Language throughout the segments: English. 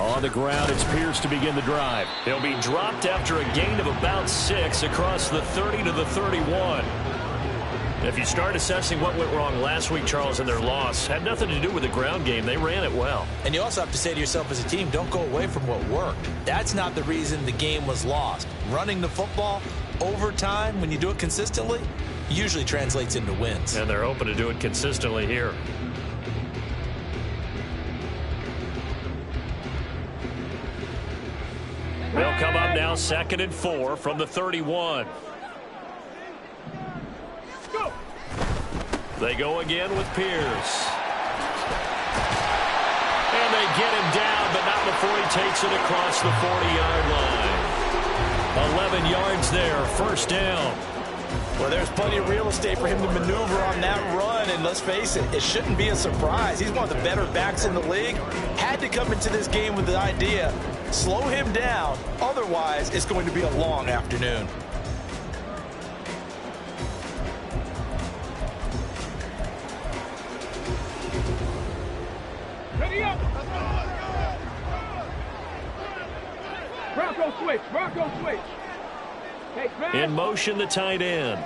On the ground, it's Pierce to begin the drive. He'll be dropped after a gain of about 6 across the 30 to the 31. If you start assessing what went wrong last week, Charles, in their loss, had nothing to do with the ground game. They ran it well. And you also have to say to yourself as a team, don't go away from what worked. That's not the reason the game was lost. Running the football over time, when you do it consistently, usually translates into wins. And they're hoping to do it consistently here. They'll come up now 2nd and 4 from the 31. They go again with Pierce. And they get him down, but not before he takes it across the 40-yard line. 11 yards there, first down. Well, there's plenty of real estate for him to maneuver on that run, and let's face it, it shouldn't be a surprise. He's one of the better backs in the league. Had to come into this game with the idea, slow him down, otherwise it's going to be a long afternoon. Bronco switch. In motion, the tight end.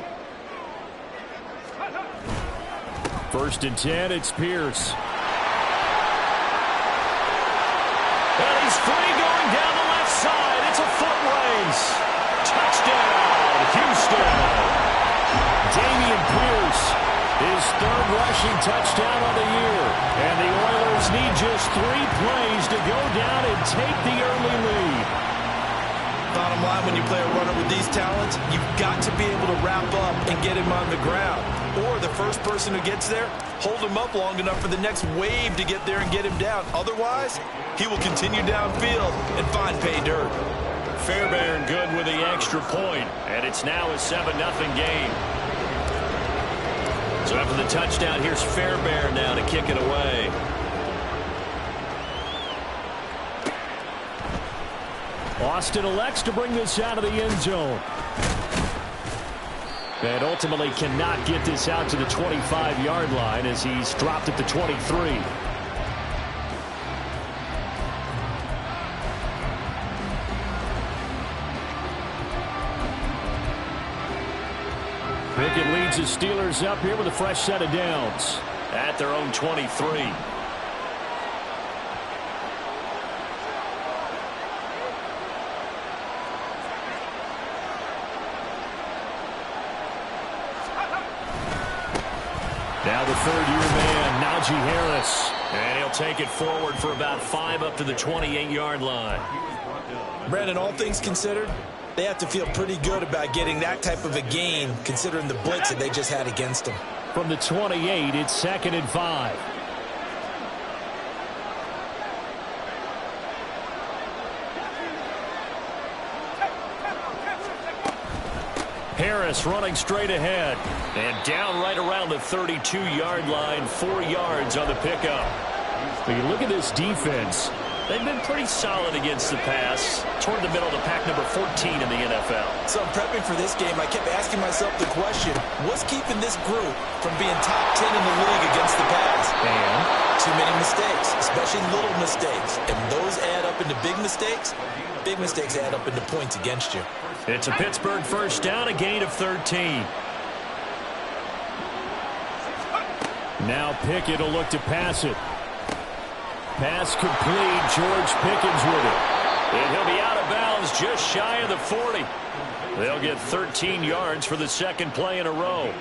1st and 10, it's Pierce. And he's free going down the left side. It's a foot race. Touchdown, Houston. Dameon Pierce, his 3rd rushing touchdown of the year. And the Oilers need just 3 plays to go down and take the early lead. Bottom line, when you play a runner with these talents, you've got to be able to wrap up and get him on the ground. Or the first person who gets there, hold him up long enough for the next wave to get there and get him down. Otherwise, he will continue downfield and find pay dirt. Fairbairn good with the extra point, and it's now a 7-0 game. So after the touchdown, here's Fairbairn now to kick it away. Austin elects to bring this out of the end zone. And ultimately cannot get this out to the 25-yard line as he's dropped at the 23. Pickett leads the Steelers up here with a fresh set of downs at their own 23. Now the 3rd-year man, Najee Harris. And he'll take it forward for about 5 up to the 28-yard line. Brandon, all things considered, they have to feel pretty good about getting that type of a gain, considering the blitz that they just had against them. From the 28, it's 2nd and 5. Harris running straight ahead. And down right around the 32-yard line, 4 yards on the pickup. But you look at this defense. They've been pretty solid against the pass, toward the middle of the pack, number 14 in the NFL. So I'm prepping for this game. I kept asking myself the question, what's keeping this group from being top 10 in the league against the pass? And too many mistakes, especially little mistakes. And those add up into big mistakes. Big mistakes add up into points against you. It's a Pittsburgh first down, a gain of 13. Now Pickett will look to pass it. Pass complete. George Pickens with it. And he'll be out of bounds just shy of the 40. They'll get 13 yards for the 2nd play in a row.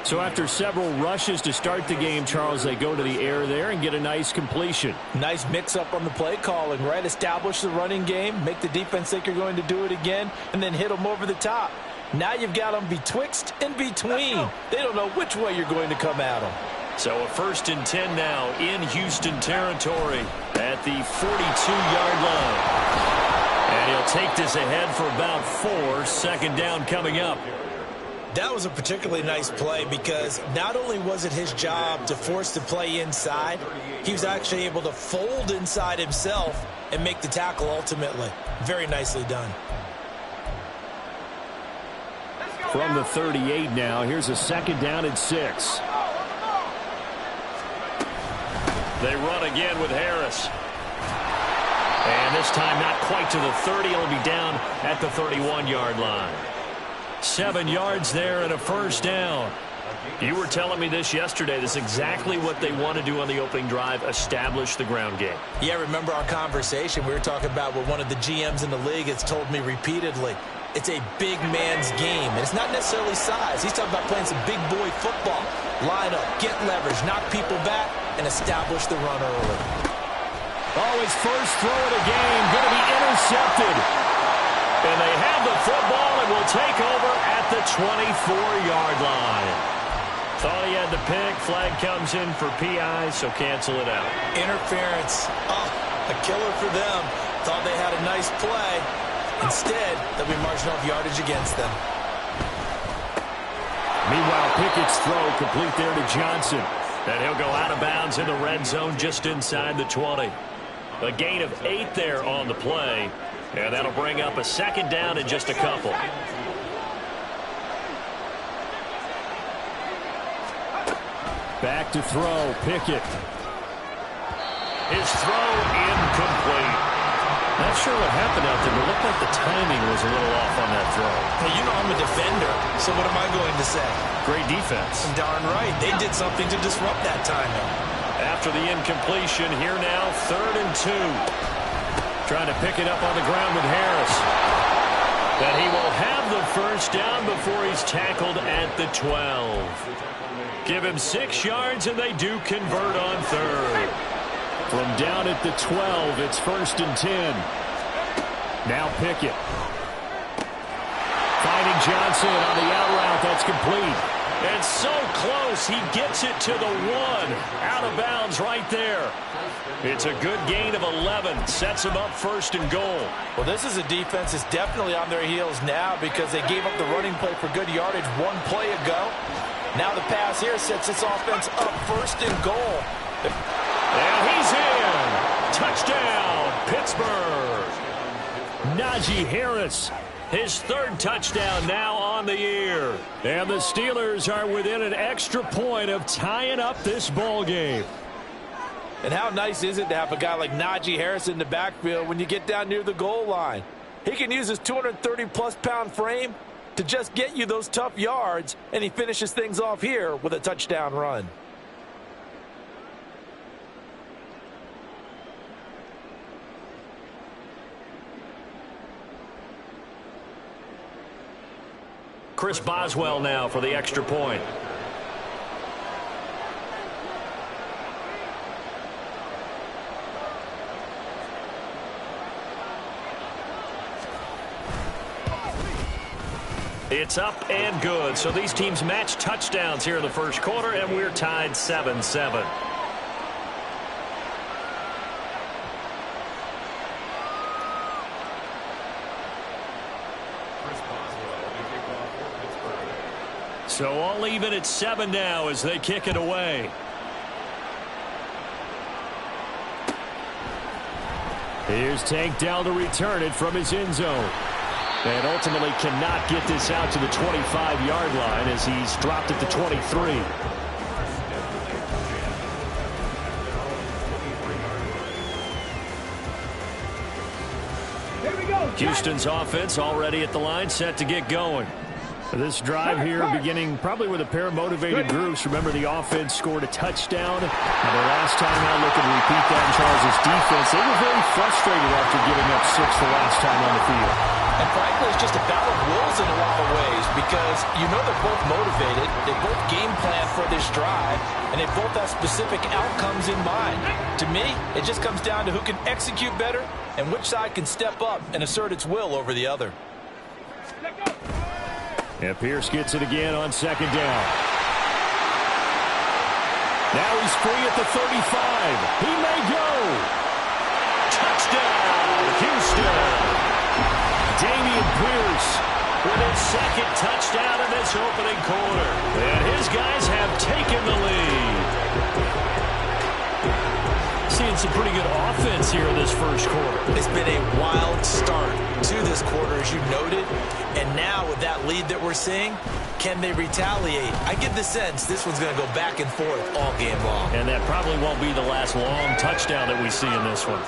So after several rushes to start the game, Charles, they go to the air there and get a nice completion. Nice mix-up on the play calling, right? Establish the running game, make the defense think you're going to do it again, and then hit them over the top. Now you've got them betwixt and between. They don't know which way you're going to come at them. So a 1st and 10 now in Houston territory at the 42-yard line. And he'll take this ahead for about 4. 2nd down coming up. That was a particularly nice play because not only was it his job to force the play inside, he was actually able to fold inside himself and make the tackle ultimately. Very nicely done. From the 38 now, here's a 2nd down and 6. They run again with Harris. And this time not quite to the 30. He'll be down at the 31-yard line. 7 yards there and a first down. You were telling me this yesterday. This is exactly what they want to do on the opening drive, establish the ground game. Yeah, remember our conversation? We were talking about what one of the GMs in the league has told me repeatedly. It's a big man's game. And it's not necessarily size. He's talking about playing some big boy football. Line up, get leverage, knock people back, and establish the run early. Oh, his first throw of the game going to be intercepted. And they have the football and will take over at the 24-yard line. Thought he had the pick. Flag comes in for PI, so cancel it out. Interference. Oh, a killer for them. Thought they had a nice play. Instead, they'll be marching off yardage against them. Meanwhile, Pickett's throw complete there to Johnson. And he'll go out of bounds in the red zone just inside the 20. A gain of 8 there on the play. And that'll bring up a second down in just a couple. Back to throw, Pickett. His throw incomplete. Not sure what happened out there, but it looked like the timing was a little off on that throw. Hey, you know I'm a defender, so what am I going to say? Great defense. Darn right. They did something to disrupt that timing. After the incompletion, here now, 3rd and 2. Trying to pick it up on the ground with Harris. But he will have the first down before he's tackled at the 12. Give him 6 yards, and they do convert on 3rd. From down at the 12, it's 1st and 10. Now Pickett. Finding Johnson on the out route. That's complete. And so close, he gets it to the 1. Out of bounds right there. It's a good gain of 11. Sets him up 1st and goal. Well, this is a defense that's definitely on their heels now because they gave up the running play for good yardage 1 play ago. Now the pass here sets this offense up 1st and goal. And he's in. Touchdown, Pittsburgh. Najee Harris, his 3rd touchdown now on the year. And the Steelers are within an extra point of tying up this ball game. And how nice is it to have a guy like Najee Harris in the backfield when you get down near the goal line? He can use his 230-plus pound frame to just get you those tough yards, and he finishes things off here with a touchdown run. Chris Boswell now for the extra point. It's up and good. So these teams match touchdowns here in the first quarter, and we're tied 7-7. So all even at 7 now as they kick it away. Here's Tank Dell to return it from his end zone. And ultimately cannot get this out to the 25-yard line as he's dropped at the 23. Houston's offense already at the line, set to get going. This drive here beginning probably with a pair of motivated groups. Remember, the offense scored a touchdown. And the last time out, looking to repeat that in Charles' defense. They were very frustrated after giving up 6 the last time on the field. And frankly, it's just a battle of wills in a lot of ways because you know they're both motivated. They both game plan for this drive, and they both have specific outcomes in mind. To me, it just comes down to who can execute better and which side can step up and assert its will over the other. And Pierce gets it again on 2nd down. Now he's free at the 35. He may go. Touchdown, Houston. Dameon Pierce with his 2nd touchdown in this opening quarter. And his guys have taken the lead. Seeing some pretty good offense offense here in this first quarter. It's been a wild start to this quarter, as you noted. And now with that lead that we're seeing, can they retaliate? I get the sense this one's going to go back and forth all game long. And that probably won't be the last long touchdown that we see in this one.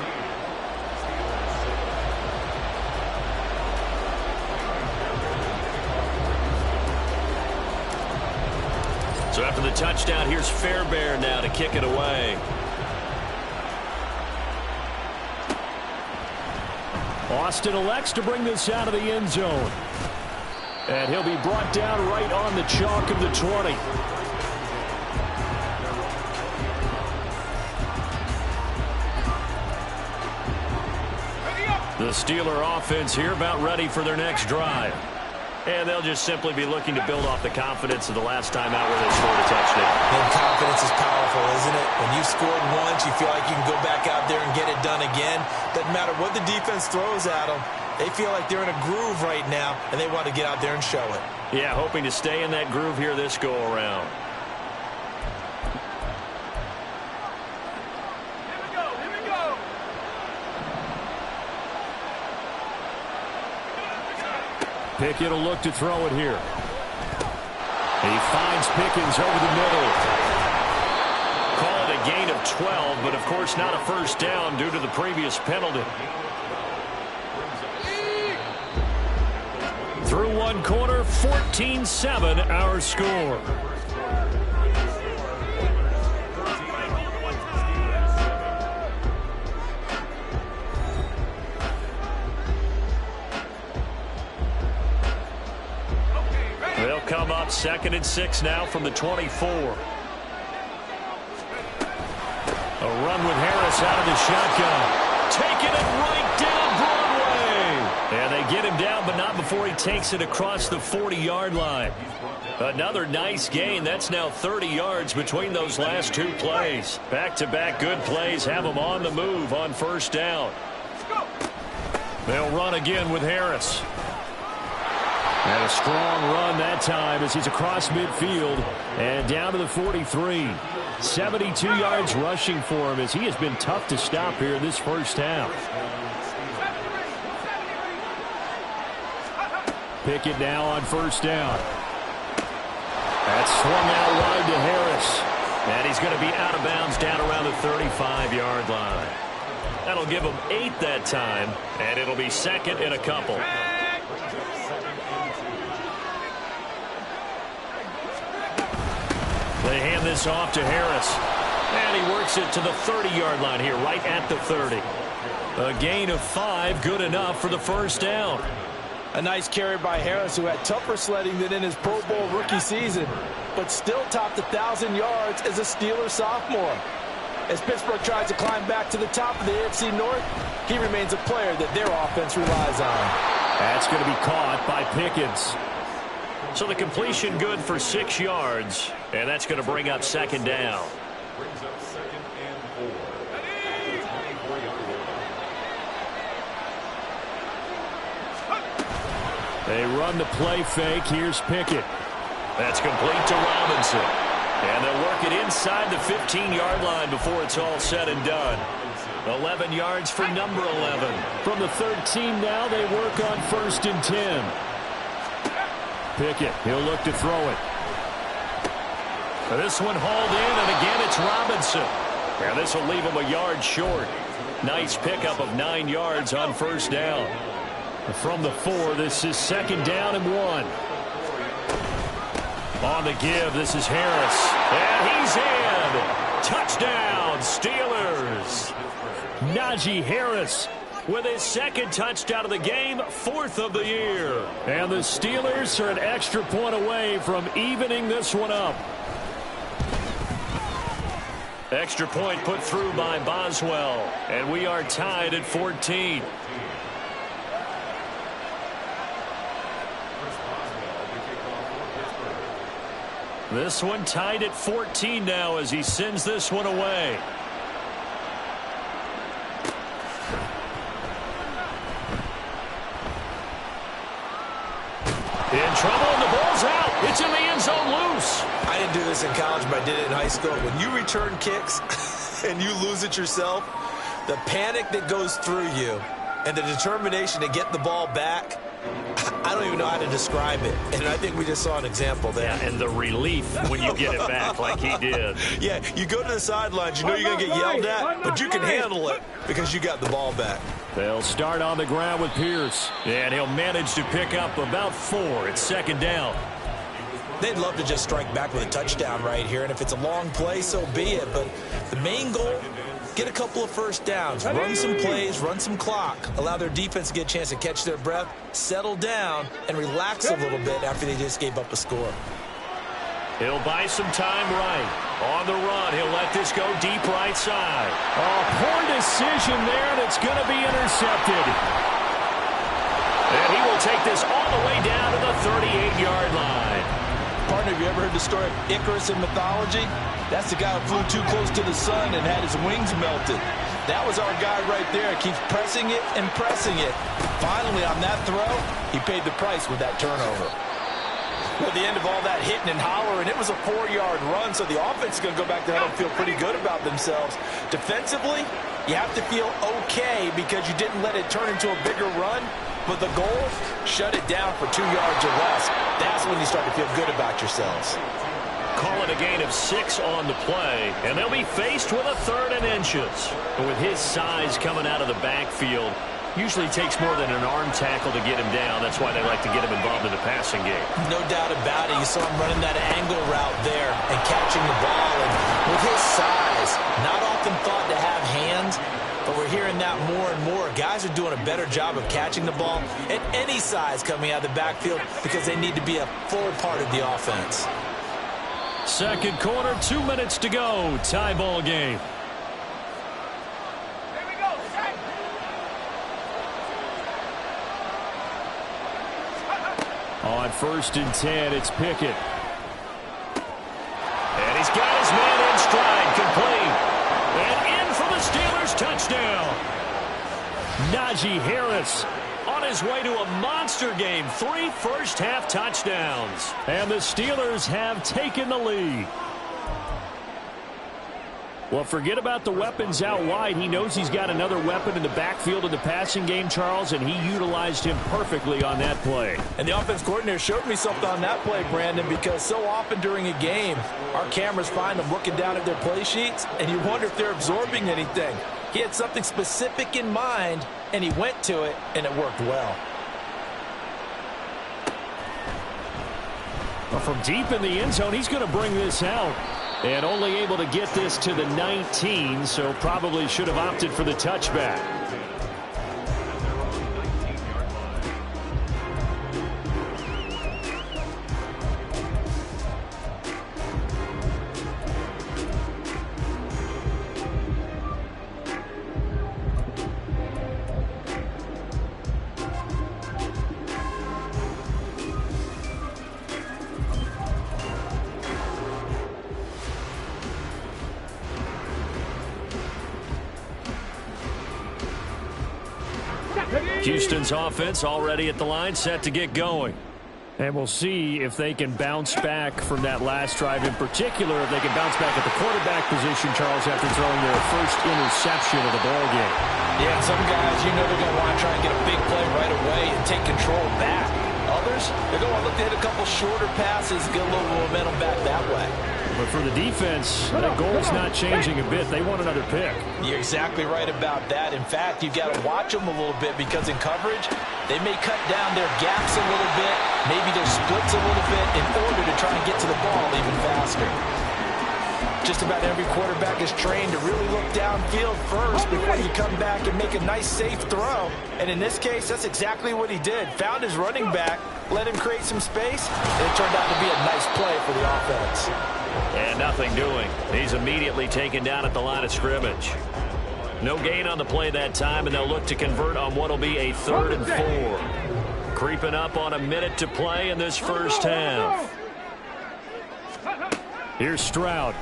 So after the touchdown, here's Fairbairn now to kick it away. Austin elects to bring this out of the end zone. And he'll be brought down right on the chalk of the 20. The Steeler offense here about ready for their next drive. And they'll just simply be looking to build off the confidence of the last time out where they scored a touchdown. And confidence is powerful, isn't it? When you've scored once, you feel like you can go back out there and get it done again. Doesn't matter what the defense throws at them. They feel like they're in a groove right now, and they want to get out there and show it. Yeah, hoping to stay in that groove here this go-around. Pickett will look to throw it here. He finds Pickens over the middle. Call it a gain of 12, but of course not a first down due to the previous penalty. Through one quarter, 14-7 our score. They'll come up 2nd and 6 now from the 24. A run with Harris out of the shotgun. Taking it right down Broadway. And they get him down, but not before he takes it across the 40-yard line. Another nice gain. That's now 30 yards between those last two plays. Back-to-back good plays have them on the move on first down. They'll run again with Harris. And a strong run that time as he's across midfield and down to the 43. 72 yards rushing for him as he has been tough to stop here in this first half. Pickett now on first down. That's swung out wide to Harris. And he's going to be out of bounds down around the 35-yard line. That'll give him 8 that time, and it'll be 2nd and a couple. They hand this off to Harris. And he works it to the 30-yard line here, right at the 30. A gain of 5, good enough for the first down. A nice carry by Harris, who had tougher sledding than in his Pro Bowl rookie season, but still topped 1,000 yards as a Steeler sophomore. As Pittsburgh tries to climb back to the top of the AFC North, he remains a player that their offense relies on. That's going to be caught by Pickens. So the completion good for 6 yards, and that's going to bring up 2nd down. They run the play fake. Here's Pickett. That's complete to Robinson. And they'll work it inside the 15-yard line before it's all said and done. 11 yards for number 11. From the 13 now, they work on 1st and 10. Pickett, he'll look to throw it. This one hauled in, and again it's Robinson. And this will leave him a yard short. Nice pickup of 9 yards on first down. From the 4, this is 2nd down and 1. On the give, this is Harris. And he's in. Touchdown, Steelers. Najee Harris with his 2nd touchdown of the game, 4th of the year. And the Steelers are an extra point away from evening this one up. Extra point put through by Boswell. And we are tied at 14. This one tied at 14 now as he sends this one away. In trouble, and the ball's out. It's in the end zone loose. I didn't do this in college, but I did it in high school. When you return kicks and you lose it yourself, The panic that goes through you and the determination to get the ball back, I don't even know how to describe it. And I think we just saw an example there. Yeah, and the relief when you get it back like he did. Yeah, you go to the sidelines, you know you're going to get yelled at, but you can handle it because you got the ball back. They'll start on the ground with Pierce, and he'll manage to pick up about 4. It's second down. They'd love to just strike back with a touchdown right here, and if it's a long play, so be it. But the main goal, get a couple of first downs, run some plays, run some clock, allow their defense to get a chance to catch their breath, settle down, and relax a little bit after they just gave up a score. He'll buy some time right. On the run, he'll let this go deep right side. Oh, poor decision there, and it's going to be intercepted. And he will take this all the way down to the 38-yard line. Partner, have you ever heard the story of Icarus in mythology? That's the guy who flew too close to the sun and had his wings melted. That was our guy right there. Keeps pressing it and pressing it. Finally, on that throw, he paid the price with that turnover. At the end of all that hitting and hollering, it was a 4-yard run, so the offense is going to go back there and feel pretty good about themselves. Defensively, you have to feel okay because you didn't let it turn into a bigger run, but the goal, shut it down for 2 yards or less. That's when you start to feel good about yourselves. Call it a gain of 6 on the play, and they'll be faced with a 3rd and inches. But with his size coming out of the backfield, usually takes more than an arm tackle to get him down. That's why they like to get him involved in the passing game. No doubt about it. You saw him running that angle route there and catching the ball. And with his size, not often thought to have hands, but we're hearing that more and more. Guys are doing a better job of catching the ball at any size coming out of the backfield because they need to be a full part of the offense. Second quarter, 2 minutes to go. Tie ball game. On 1st and 10, it's Pickett. And he's got his man in stride, complete. And in for the Steelers touchdown. Najee Harris on his way to a monster game. 3 first-half touchdowns. And the Steelers have taken the lead. Well, forget about the weapons out wide. He knows he's got another weapon in the backfield in the passing game, Charles, and he utilized him perfectly on that play. And the offense coordinator showed me something on that play, Brandon, because so often during a game, our cameras find them looking down at their play sheets, and you wonder if they're absorbing anything. He had something specific in mind, and he went to it, and it worked well. Well, from deep in the end zone, he's going to bring this out. And only able to get this to the 19, so probably should have opted for the touchback. Houston's offense already at the line, set to get going. And we'll see if they can bounce back from that last drive in particular, if they can bounce back at the quarterback position, Charles, after throwing their first interception of the ballgame. Yeah, some guys, you know they're going to want to try and get a big play right away and take control back. Others, they're going to look to hit a couple shorter passes, get a little momentum back that way. But for the defense, the goal's not changing a bit. They want another pick. You're exactly right about that. In fact, you've got to watch them a little bit because in coverage, they may cut down their gaps a little bit, maybe their splits a little bit in order to try and get to the ball even faster. Just about every quarterback is trained to really look downfield first before you come back and make a nice, safe throw. And in this case, that's exactly what he did. Found his running back, let him create some space, and it turned out to be a nice play for the offense. And nothing doing. He's immediately taken down at the line of scrimmage. No gain on the play that time, and they'll look to convert on what will be a 3rd and 4. Creeping up on a minute to play in this first half. Here's Stroud.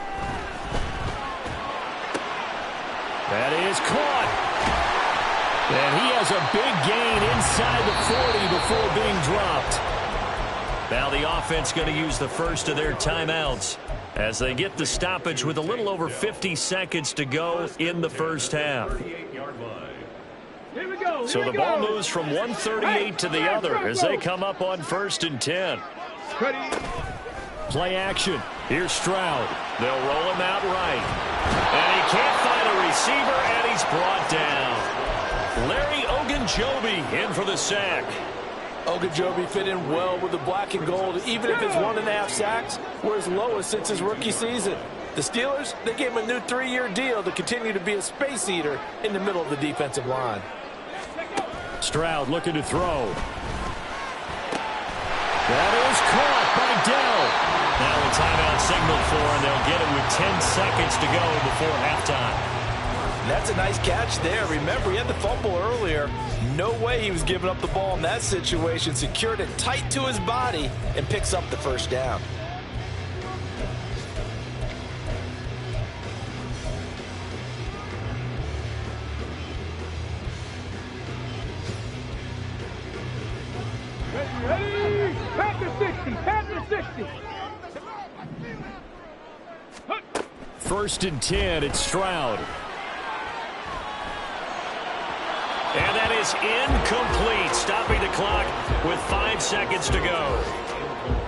That is caught. And he has a big gain inside the 40 before being dropped. Now the offense going to use the first of their timeouts. as they get the stoppage with a little over 50 seconds to go in the first half. So the ball moves from one 38 to the other as they come up on 1st and 10. Play action. Here's Stroud. They'll roll him out right. And he can't find a receiver, and he's brought down. Larry Ogunjobi in for the sack. Ogunjobi fit in well with the black and gold, even if it's 1.5 sacks, were his lowest since his rookie season. The Steelers, they gave him a new 3-year deal to continue to be a space eater in the middle of the defensive line. Stroud looking to throw. That is caught by Dell. Now a timeout signaled for, and they'll get it with 10 seconds to go before halftime. That's a nice catch there. Remember, he had the fumble earlier. No way he was giving up the ball in that situation. Secured it tight to his body and picks up the first down. Ready? Pass to 60. Pass to 60. 1st and 10. It's Stroud. And that is incomplete, stopping the clock with 5 seconds to go.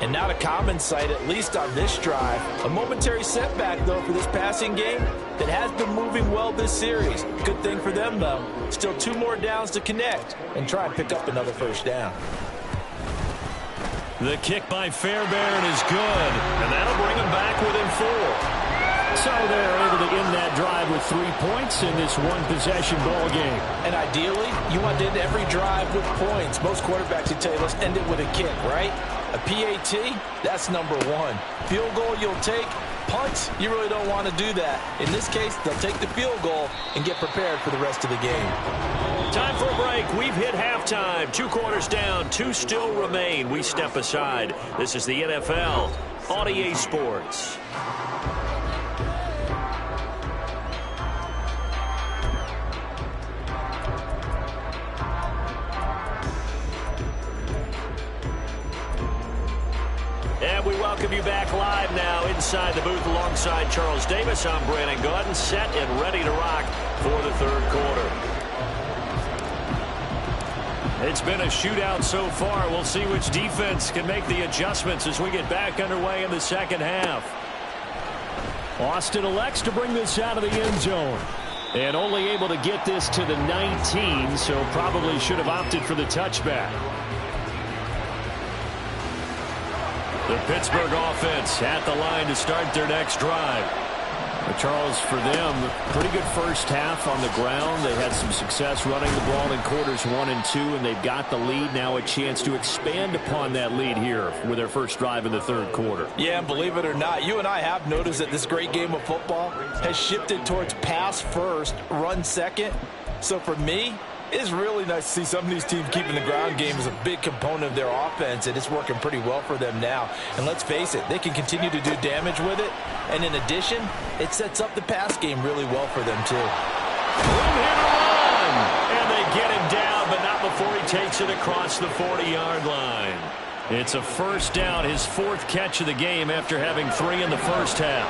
And not a common sight, at least on this drive. A momentary setback, though, for this passing game that has been moving well this series. Good thing for them, though. Still 2 more downs to connect and try and pick up another first down. The kick by Fairbairn is good, and that'll bring them back within 4. So they're able to end that drive with 3 points in this one-possession ball game. And ideally, you want to end every drive with points. Most quarterbacks would tell you, let's end it with a kick, right? A PAT, that's number 1. Field goal you'll take. Punts, you really don't want to do that. In this case, they'll take the field goal and get prepared for the rest of the game. Time for a break. We've hit halftime. 2 quarters down, 2 still remain. We step aside. This is the NFL on EA Sports. And we welcome you back live now inside the booth alongside Charles Davis. I'm Brandon Gaudin, set and ready to rock for the 3rd quarter. It's been a shootout so far. We'll see which defense can make the adjustments as we get back underway in the 2nd half. Austin elects to bring this out of the end zone. And only able to get this to the 19, so probably should have opted for the touchback. The Pittsburgh offense at the line to start their next drive. But Charles, for them, pretty good first half on the ground. They had some success running the ball in quarters 1 and 2, and they've got the lead. Now a chance to expand upon that lead here with their first drive in the 3rd quarter. Yeah, and believe it or not, you and I have noticed that this great game of football has shifted towards pass first, run second. So for me, it's really nice to see some of these teams keeping the ground game as a big component of their offense, and it's working pretty well for them now. And let's face it, they can continue to do damage with it. And in addition, it sets up the pass game really well for them, too. Room here to run. And they get him down, but not before he takes it across the 40-yard line. It's a first down, his 4th catch of the game after having 3 in the first half.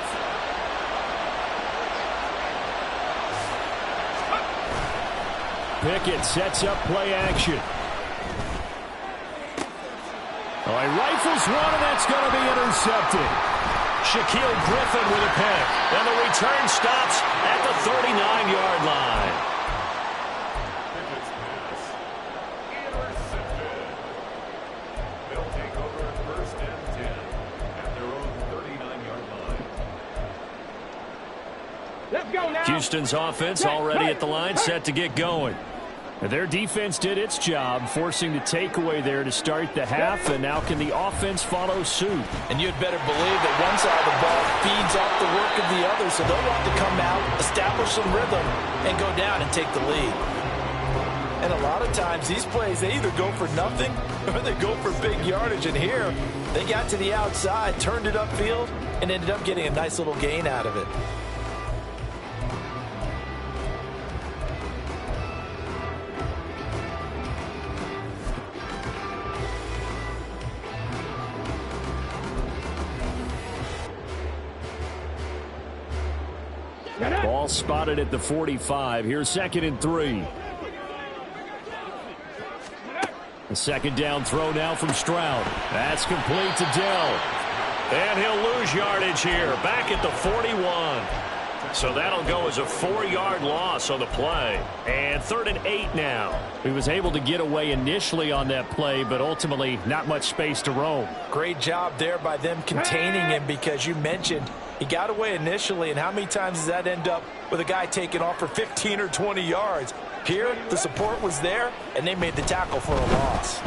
Pickett sets up play action. Oh, he rifles one, and that's going to be intercepted. Shaquille Griffin with a pick. And the return stops at the 39-yard line. They'll take over 1st and 10 at their own 39-yard line. Let's go now. Houston's offense already at the line, set to get going. Their defense did its job, forcing the takeaway there to start the half, and now can the offense follow suit? And you'd better believe that one side of the ball feeds off the work of the other, so they'll want to come out, establish some rhythm, and go down and take the lead. And a lot of times, these plays, they either go for nothing or they go for big yardage. And here, they got to the outside, turned it upfield, and ended up getting a nice little gain out of it. Ball spotted at the 45. Here's 2nd and 3. The second down throw now from Stroud. That's complete to Dell. And he'll lose yardage here, back at the 41. So that'll go as a 4-yard loss on the play. And 3rd and 8 now. He was able to get away initially on that play, but ultimately not much space to roam. Great job there by them containing him, because you mentioned he got away initially, and how many times does that end up with a guy taking off for 15 or 20 yards? Here, the support was there, and they made the tackle for a loss.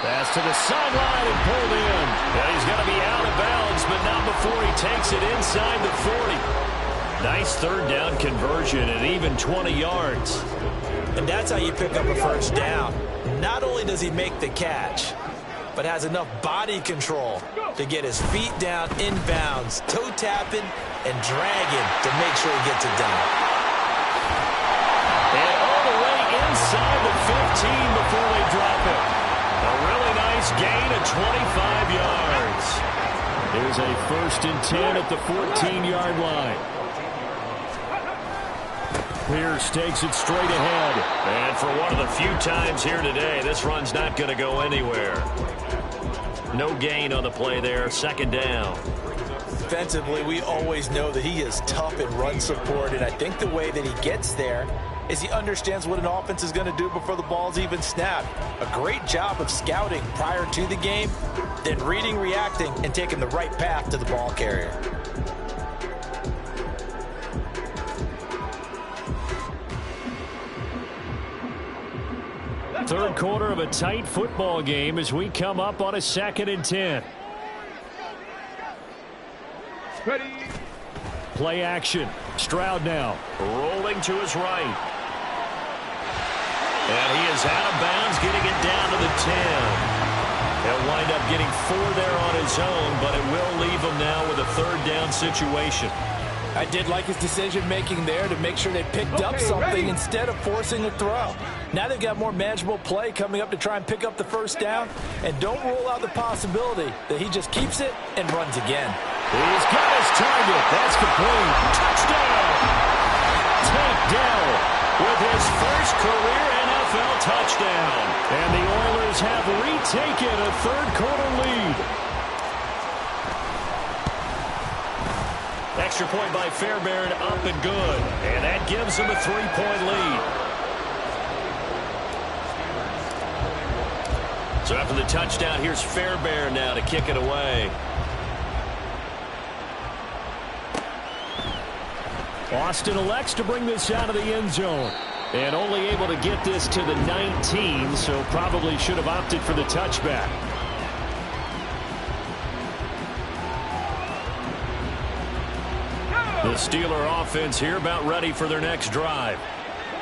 Pass to the sideline and pulled in. And he's going to be out of bounds, but not before he takes it inside the 40. Nice 3rd down conversion and even 20 yards. And that's how you pick up a 1st down. Not only does he make the catch, but has enough body control to get his feet down inbounds, toe tapping and dragging to make sure he gets it done. And all the way inside the 15 before they drop it. A really nice gain of 25 yards. There's a 1st and 10 at the 14-yard line. Pierce takes it straight ahead. And for one of the few times here today, this run's not going to go anywhere. No gain on the play there. 2nd down. Defensively, we always know that he is tough in run support, and I think the way that he gets there is he understands what an offense is going to do before the ball's even snapped. A great job of scouting prior to the game, then reading, reacting, and taking the right path to the ball carrier. Third quarter of a tight football game as we come up on a 2nd and 10. Ready. Play action. Stroud now rolling to his right. And he is out of bounds, getting it down to the 10. He'll wind up getting 4 there on his own, but it will leave him now with a 3rd down situation. I did like his decision-making there to make sure they picked up something instead of forcing a throw. Now they've got more manageable play coming up to try and pick up the 1st down, and don't rule out the possibility that he just keeps it and runs again. He's got his target. That's complete. Touchdown! Tank Dell with his first career NFL touchdown. And the Oilers have retaken a 3rd quarter lead. Extra point by Fairbairn, up and good. And that gives them a 3-point lead. So after the touchdown, here's Fairbairn now to kick it away. Austin elects to bring this out of the end zone. And only able to get this to the 19, so probably should have opted for the touchback. The Steeler offense here about ready for their next drive.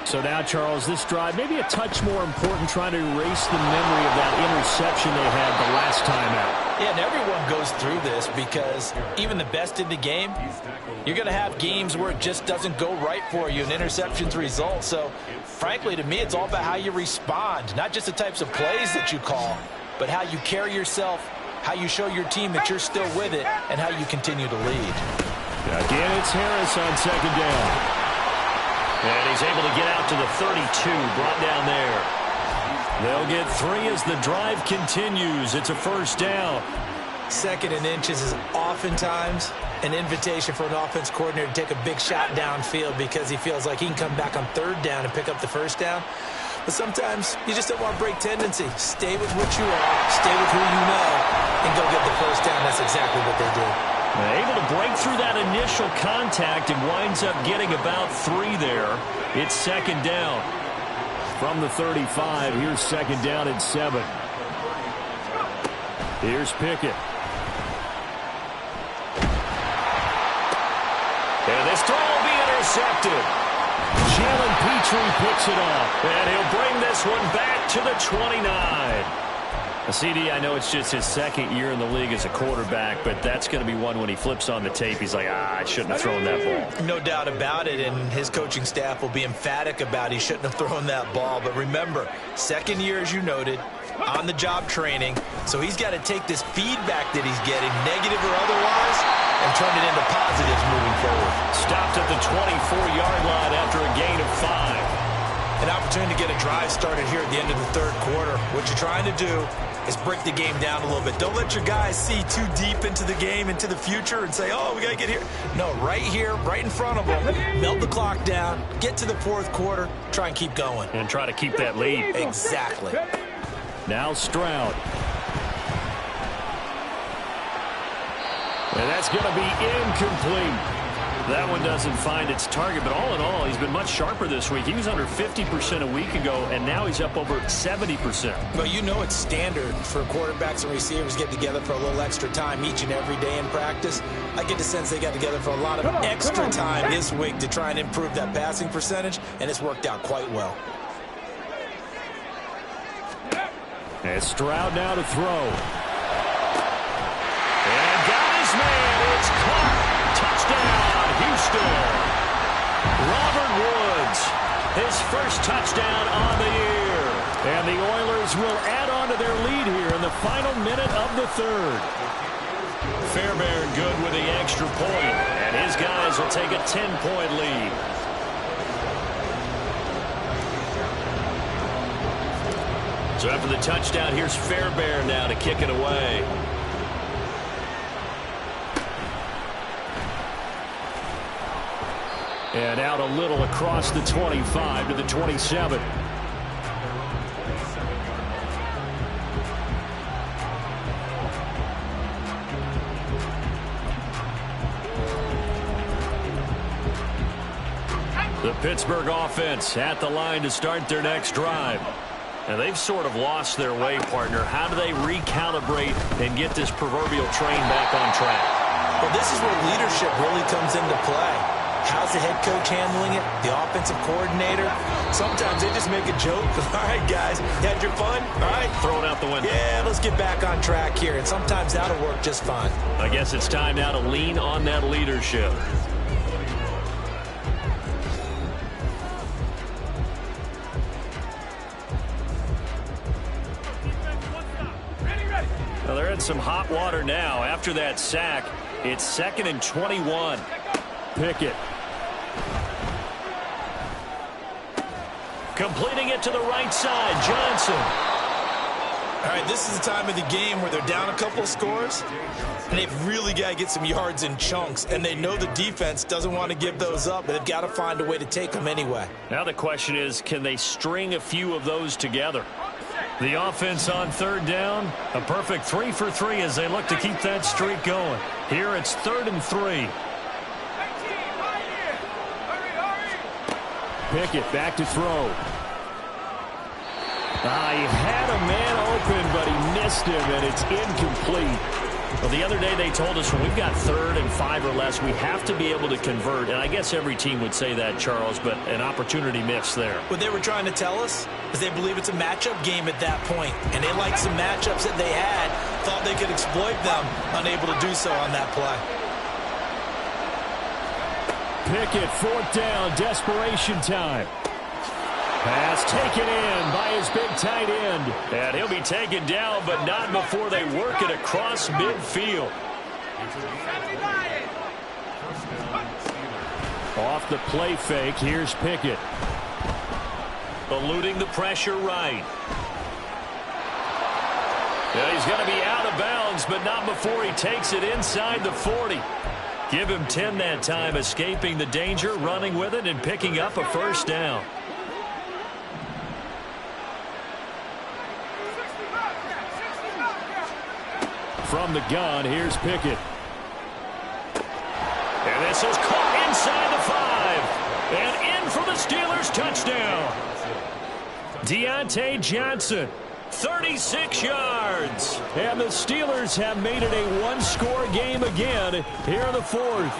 So now, Charles, this drive maybe a touch more important, trying to erase the memory of that interception they had the last time out. Yeah, and everyone goes through this because even the best in the game, you're going to have games where it just doesn't go right for you and interceptions result. So, frankly, to me, it's all about how you respond, not just the types of plays that you call, but how you carry yourself, how you show your team that you're still with it, and how you continue to lead. Again, it's Harris on 2nd down. And he's able to get out to the 32, brought down there. They'll get 3 as the drive continues. It's a 1st down. 2nd and inches is oftentimes an invitation for an offense coordinator to take a big shot downfield because he feels like he can come back on 3rd down and pick up the 1st down. But sometimes you just don't want to break tendency. Stay with what you are, stay with who you know, and go get the 1st down. That's exactly what they did. Able to break through that initial contact and winds up getting about 3 there. It's 2nd down. From the 35, here's 2nd down and 7. Here's Pickett. And this throw will be intercepted. Jalen Petrie picks it up. And he'll bring this one back to the 29. CD, I know it's just his 2nd year in the league as a quarterback, but that's going to be one when he flips on the tape, he's like, I shouldn't have thrown that ball. No doubt about it, and his coaching staff will be emphatic about he shouldn't have thrown that ball. But remember, 2nd year, as you noted, on-the-job training, so he's got to take this feedback that he's getting, negative or otherwise, and turn it into positives moving forward. Stopped at the 24-yard line after a gain of 5. An opportunity to get a drive started here at the end of the third quarter. What you're trying to do is break the game down a little bit. Don't let your guys see too deep into the game, into the future, and say, oh, we got to get here. No, right here, right in front of them, melt the clock down, get to the fourth quarter, try and keep going. And try to keep that lead. Exactly. Now Stroud. And that's going to be incomplete. That one doesn't find its target, but all in all, he's been much sharper this week. He was under 50% a week ago, and now he's up over 70%. Well, you know it's standard for quarterbacks and receivers get together for a little extra time each and every day in practice. I get the sense they got together for a lot of extra time this week to try and improve that passing percentage, and it's worked out quite well. And Stroud now to throw. And got his man. It's caught. Touchdown. Houston. Robert Woods, his first touchdown on the year. And the Oilers will add on to their lead here in the final minute of the third. Fairbairn good with the extra point, and his guys will take a 10-point lead. So after the touchdown, here's Fairbairn now to kick it away. And out a little across the 25 to the 27. The Pittsburgh offense at the line to start their next drive. And they've sort of lost their way, partner. How do they recalibrate and get this proverbial train back on track? Well, this is where leadership really comes into play. How's the head coach handling it? The offensive coordinator? Sometimes they just make a joke. All right, guys, you had your fun? All right. Throw it out the window. Yeah, let's get back on track here. And sometimes that'll work just fine. I guess it's time now to lean on that leadership. Well, they're in some hot water now. After that sack, it's 2nd and 21. Pickett. Completing it to the right side, Johnson. All right, this is the time of the game where they're down a couple of scores, and they've really got to get some yards in chunks, and they know the defense doesn't want to give those up, but they've got to find a way to take them anyway. Now the question is, can they string a few of those together? The offense on third down, a perfect 3 for 3 as they look to keep that streak going. Here it's 3rd and 3. Pickett back to throw. He had a man open, but he missed him, and it's incomplete. Well, the other day they told us when we've got 3rd and 5 or less, we have to be able to convert. And I guess every team would say that, Charles, but an opportunity missed there. What they were trying to tell us is they believe it's a matchup game at that point, and they liked some matchups that they had, thought they could exploit them, unable to do so on that play. Pickett, 4th down, desperation time. Pass taken in by his big tight end. And he'll be taken down, but not before they work it across midfield. Off the play fake, here's Pickett. Eluding the pressure right. Yeah, he's going to be out of bounds, but not before he takes it inside the 40. Give him 10 that time, escaping the danger, running with it, and picking up a first down. From the gun, here's Pickett. And this is caught inside the 5. And in for the Steelers touchdown. Deontay Johnson, 36 yards. And the Steelers have made it a one-score game again here in the 4th.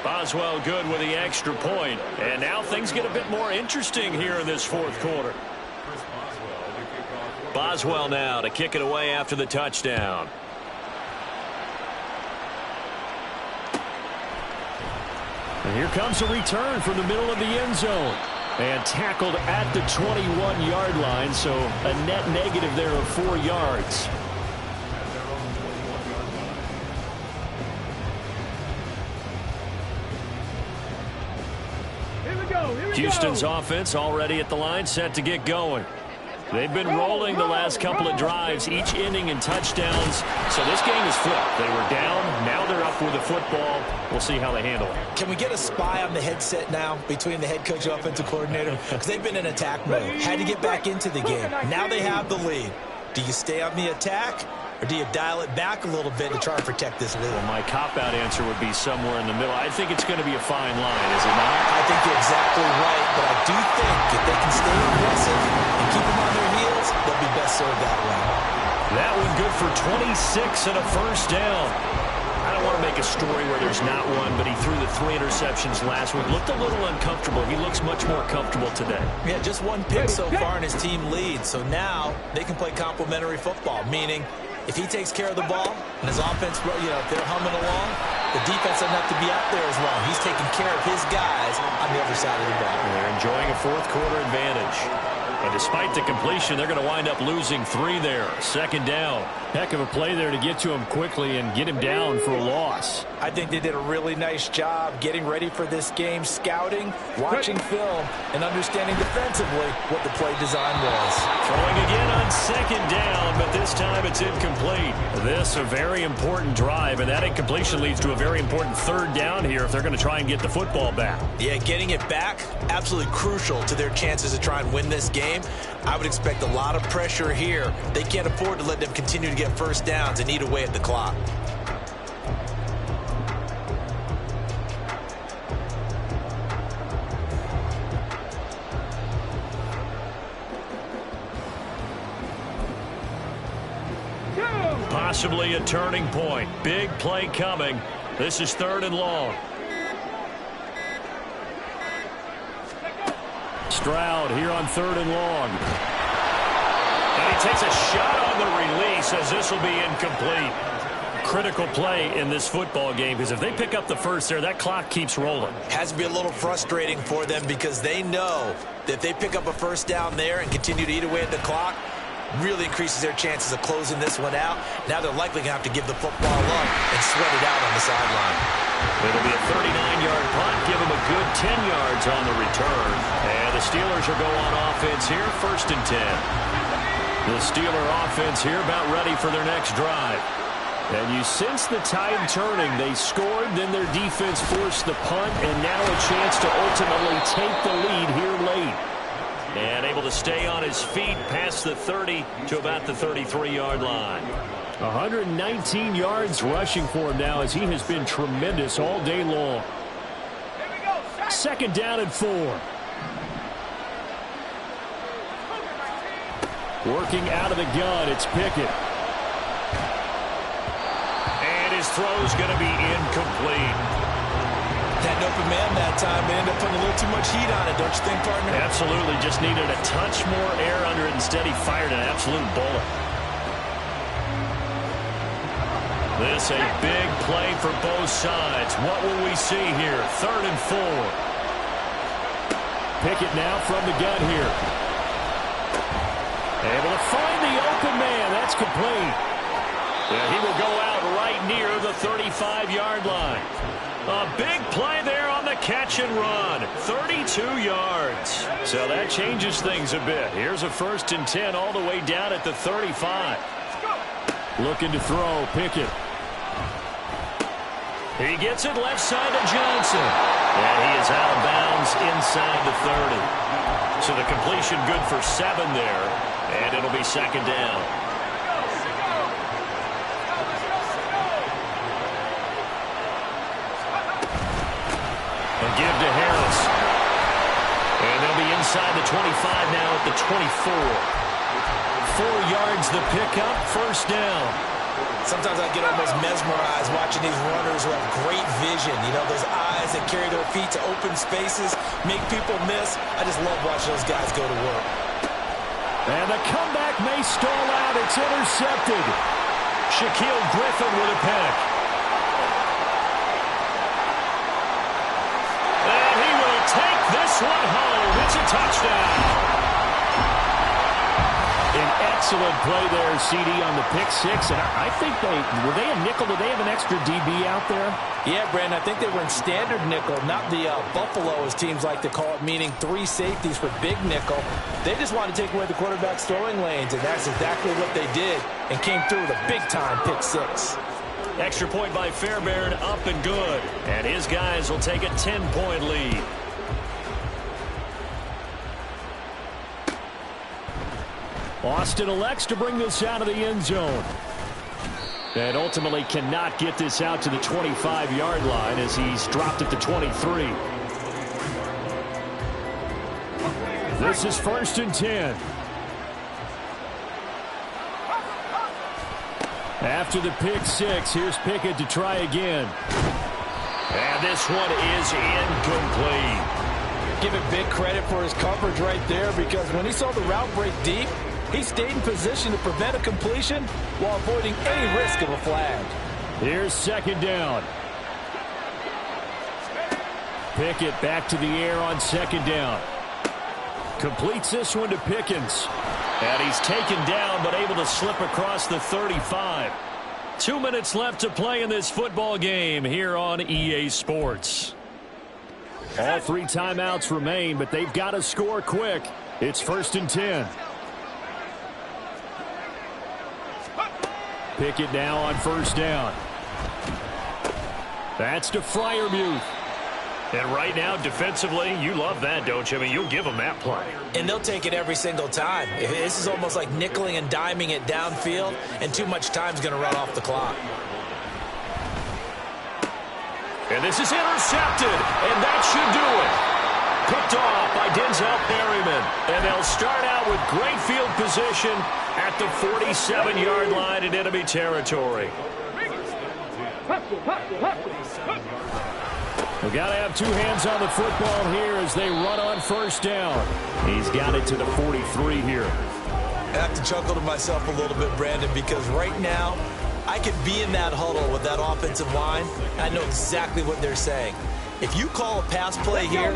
Boswell good with the extra point. And now things get a bit more interesting here in this 4th quarter. Boswell now to kick it away after the touchdown. And here comes a return from the middle of the end zone. And tackled at the 21-yard line, so a net negative there of 4 yards. Houston's offense already at the line, set to get going. They've been rolling the last couple of drives, each inning in touchdowns. So this game is flipped. They were down. Now they're up with the football. We'll see how they handle it. Can we get a spy on the headset now between the head coach and offensive coordinator? Because they've been in attack mode. Had to get back into the game. Now they have the lead. Do you stay on the attack, or do you dial it back a little bit to try and protect this lead? Well, my cop-out answer would be somewhere in the middle. I think it's going to be a fine line, is it not? I think you're exactly right, but I do think if they can stay aggressive and keep them on their heels, they'll be best served that way. That one good for 26 and a first down. I don't want to make a story where there's not one, but he threw the 3 interceptions last week. Looked a little uncomfortable. He looks much more comfortable today. Yeah, just one pick so far and his team leads. So now they can play complementary football, meaning if he takes care of the ball and his offense, if they're humming along, the defense doesn't have to be out there as long. He's taking care of his guys on the other side of the ball. And they're enjoying a fourth quarter advantage. And despite the completion, they're going to wind up losing 3 there. Second down. Heck of a play there to get to him quickly and get him down for a loss. I think they did a really nice job getting ready for this game, scouting, watching film, and understanding defensively what the play design was. Throwing again on second down, but this time it's incomplete. This a very important drive, and that incompletion leads to a very important third down here if they're going to try and get the football back. Yeah, getting it back, absolutely crucial to their chances to try and win this game. I would expect a lot of pressure here. They can't afford to let them continue to get first downs and eat away at the clock. Possibly a turning point. Big play coming. This is 3rd and long. Stroud here on 3rd and long. And he takes a shot on the release as this will be incomplete. Critical play in this football game because if they pick up the first there, that clock keeps rolling. Has to be a little frustrating for them because they know that if they pick up a first down there and continue to eat away at the clock, really increases their chances of closing this one out. Now they're likely going to have to give the football up and sweat it out on the sideline. It'll be a 39-yard punt. Give them a good 10 yards on the return. And the Steelers will go on offense here, 1st and 10. The Steeler offense here about ready for their next drive. And you sense the tide turning. They scored, then their defense forced the punt, and now a chance to ultimately take the lead here late. And able to stay on his feet past the 30 to about the 33-yard line. 119 yards rushing for him now as he has been tremendous all day long. 2nd down and 4. Working out of the gun, it's Pickett. And his throw's going to be incomplete. Had an open man that time, but ended up putting a little too much heat on it, don't you think, partner? Absolutely. Just needed a touch more air under it. Instead, he fired an absolute bullet. This a big play for both sides. What will we see here? 3rd and 4. Pickett now from the gun here. Able to find the open man. That's complete. Yeah, he will go out right near the 35-yard line. A big play there on the catch and run. 32 yards. So that changes things a bit. Here's a 1st and 10 all the way down at the 35. Looking to throw, Pickett. He gets it left side to Johnson. And he is out of bounds inside the 30. So the completion good for 7 there. And it'll be 2nd down. Give to Harris. And they'll be inside the 25 now at the 24. 4 yards the pickup, 1st down. Sometimes I get almost mesmerized watching these runners who have great vision. You know, those eyes that carry their feet to open spaces, make people miss. I just love watching those guys go to work. And the comeback may stall out. It's intercepted. Shaquille Griffin with a pick. Take this one home. It's a touchdown. An Excellent play there, CD, on the pick six. And I think were they a nickel? Did they have an extra DB out there? Yeah, Brandon, I think they were in standard nickel, not the Buffalo, as teams like to call it, meaning 3 safeties for big nickel. They just wanted to take away the quarterback's throwing lanes, and that's exactly what they did, and came through with a big-time pick six. Extra point by Fairbairn, up and good. And his guys will take a 10-point lead. Austin elects to bring this out of the end zone. And ultimately cannot get this out to the 25-yard line as he's dropped at the 23. This is 1st and 10. After the pick six, here's Pickett to try again. And this one is incomplete. Give it big credit for his coverage right there, because when he saw the route break deep, he stayed in position to prevent a completion while avoiding any risk of a flag. Here's 2nd down. Pickett back to the air on 2nd down. Completes this one to Pickens. And he's taken down but able to slip across the 35. 2 minutes left to play in this football game here on EA Sports. All 3 timeouts remain, but they've got to score quick. It's 1st and 10. Pickett now on 1st down. That's to Freiermuth. And right now, defensively, you love that, don't you? I mean, you'll give them that play. And they'll take it every single time. This is almost like nickeling and diming it downfield, and too much time's going to run off the clock. And this is intercepted, and that should do it. Picked off by Denzel Perryman. And they'll start out with great field position at the 47-yard line in enemy territory. We've got to have 2 hands on the football here as they run on 1st down. He's got it to the 43 here. I have to chuckle to myself a little bit, Brandon, because right now I could be in that huddle with that offensive line. I know exactly what they're saying. If you call a pass play here,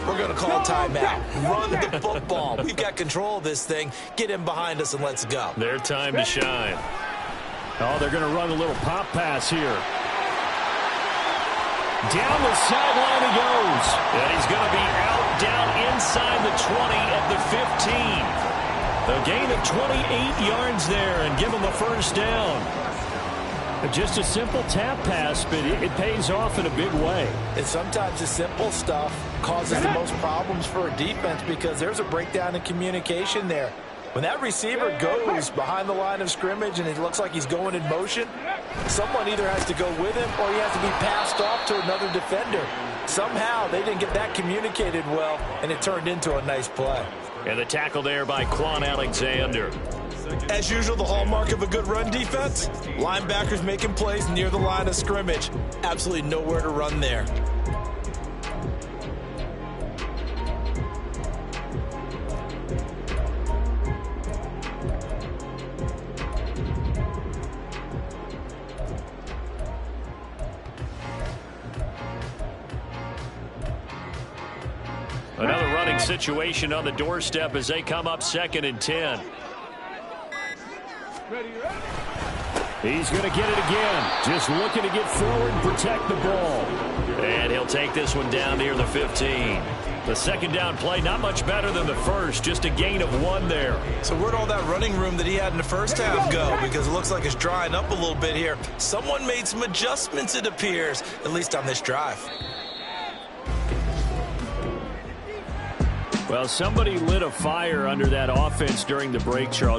we're going to call a timeout. Run the football. We've got control of this thing. Get in behind us and let's go. Their time to shine. Oh, they're going to run a little pop pass here. Down the sideline he goes. And he's going to be out down inside the 20 at the 15. A gain of 28 yards there and give him a 1st down. Just a simple tap pass, but it pays off in a big way. And sometimes the simple stuff causes the most problems for a defense because there's a breakdown in communication there. When that receiver goes behind the line of scrimmage and it looks like he's going in motion, someone either has to go with him or he has to be passed off to another defender. Somehow they didn't get that communicated well, and it turned into a nice play. And the tackle there by Quan Alexander. As usual, the hallmark of a good run defense, linebackers making plays near the line of scrimmage. Absolutely nowhere to run there. Another running situation on the doorstep as they come up 2nd and 10. He's going to get it again. Just looking to get forward and protect the ball. And he'll take this one down near the 15. The 2nd down play, not much better than the first. Just a gain of 1 there. So where'd all that running room that he had in the first half go? Because it looks like it's drying up a little bit here. Someone made some adjustments, it appears, at least on this drive. Well, somebody lit a fire under that offense during the break, Charles.